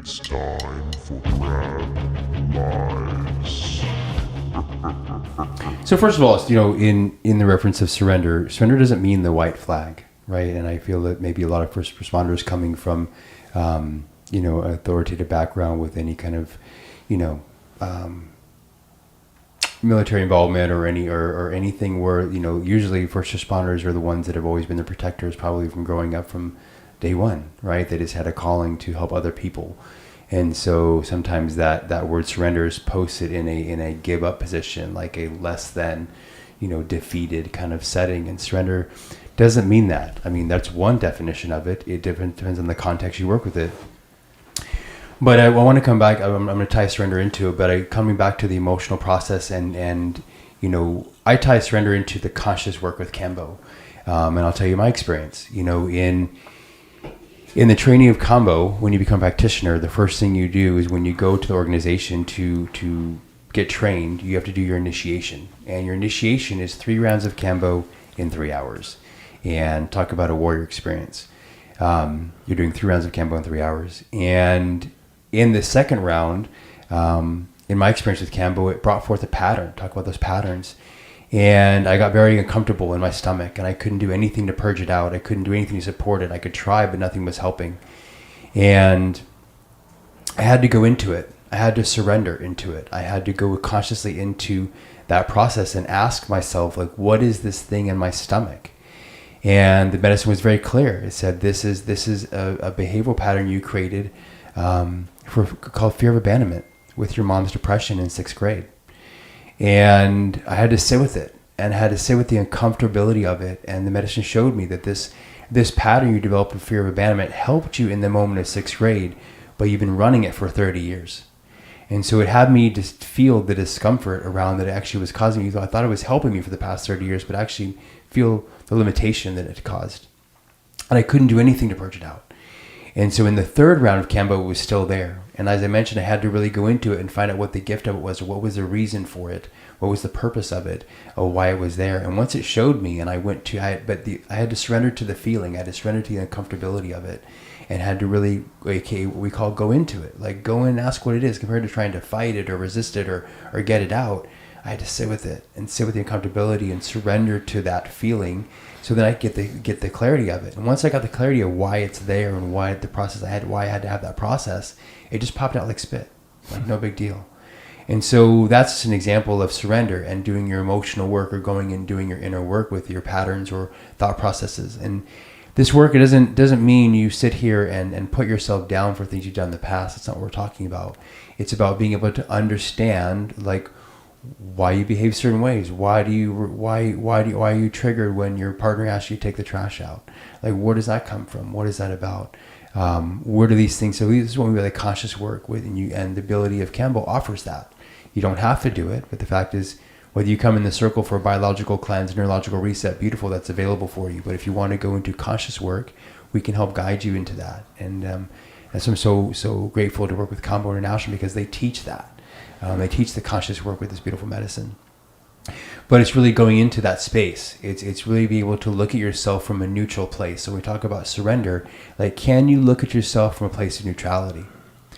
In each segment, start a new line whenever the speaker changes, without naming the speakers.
It's time for Grablives.
So first of all, in the reference of surrender, surrender doesn't mean the white flag, right? And I feel that maybe a lot of first responders coming from, authoritative background with any kind of, military involvement or anything where, usually first responders are the ones that have always been the protectors, probably from growing up from day one, right? They just had a calling to help other people. And so sometimes that word surrender is posted in a give up position, like a less than, defeated kind of setting. And surrender doesn't mean that. I mean, that's one definition of it. It depends on the context you work with it. But I want to come back. I'm going to tie surrender into it, but coming back to the emotional process and I tie surrender into the conscious work with Kambo. And I'll tell you my experience, in the training of Kambo, when you become a practitioner, the first thing you do is when you go to the organization to get trained, you have to do your initiation. And your initiation is 3 rounds of Kambo in 3 hours. And talk about a warrior experience. You're doing 3 rounds of Kambo in 3 hours. And in the second round, in my experience with Kambo, it brought forth a pattern. Talk about those patterns. And I got very uncomfortable in my stomach, and I couldn't do anything to purge it out. I couldn't do anything to support it. I could try, but nothing was helping. And I had to go into it. I had to surrender into it. I had to go consciously into that process and ask myself, like, what is this thing in my stomach? And the medicine was very clear. It said, this is a behavioral pattern you created called fear of abandonment with your mom's depression in 6th grade. And I had to sit with it and had to sit with the uncomfortability of it. And the medicine showed me that this pattern you developed of fear of abandonment helped you in the moment of 6th grade, but you've been running it for 30 years. And so it had me just feel the discomfort around that it actually was causing me. I thought it was helping me for the past 30 years, but actually feel the limitation that it caused. And I couldn't do anything to purge it out. And so in the 3rd round of Kambo, it was still there. And as I mentioned, I had to really go into it and find out what the gift of it was, or what was the reason for it, what was the purpose of it, or why it was there. And once it showed me, and I had to surrender to the feeling, I had to surrender to the uncomfortability of it, and had to really, what we call go into it, like go in and ask what it is, compared to trying to fight it or resist it or get it out. I had to sit with it and sit with the uncomfortability and surrender to that feeling, so then I get the clarity of it. And once I got the clarity of why it's there and why the process why I had to have that process, it just popped out like spit, like no big deal. And so that's just an example of surrender and doing your emotional work, or going and doing your inner work with your patterns or thought processes. And this work, it doesn't mean you sit here and put yourself down for things you've done in the past. That's not what we're talking about. It's about being able to understand, like, why you behave certain ways. Why are you triggered when your partner asks you to take the trash out? Like, where does that come from? What is that about? Where do these things? So this is when we really conscious work with, and the ability of Kambo offers that. You don't have to do it, but the fact is, whether you come in the circle for a biological cleanse, neurological reset, beautiful, that's available for you. But if you want to go into conscious work, we can help guide you into that. And so I'm so grateful to work with Kambo International, because they teach that. They teach the conscious work with this beautiful medicine. But it's really going into that space. It's really being able to look at yourself from a neutral place. So when we talk about surrender, like, can you look at yourself from a place of neutrality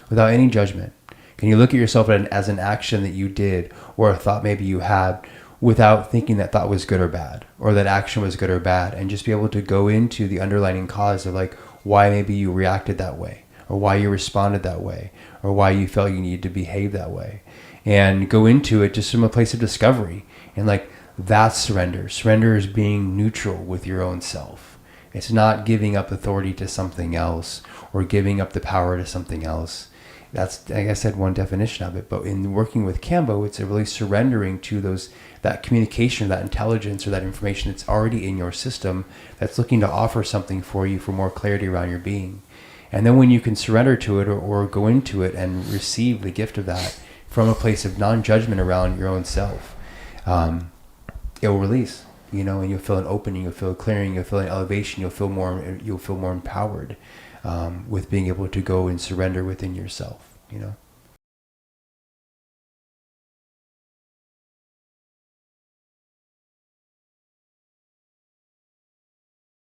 without any judgment? Can you look at yourself as an action that you did, or a thought maybe you had, without thinking that thought was good or bad, or that action was good or bad, and just be able to go into the underlying cause of, like, why maybe you reacted that way, or why you responded that way, or why you felt you needed to behave that way, and go into it just from a place of discovery. And, like, that's surrender. Surrender is being neutral with your own self. It's not giving up authority to something else, or giving up the power to something else. That's, like I said, one definition of it. But in working with Kambo, it's really surrendering to that communication, that intelligence, or that information that's already in your system, that's looking to offer something for you for more clarity around your being. And then when you can surrender to it, or go into it and receive the gift of that from a place of non-judgment around your own self, it will release, and you'll feel an opening, you'll feel a clearing, you'll feel an elevation, you'll feel more empowered with being able to go and surrender within yourself.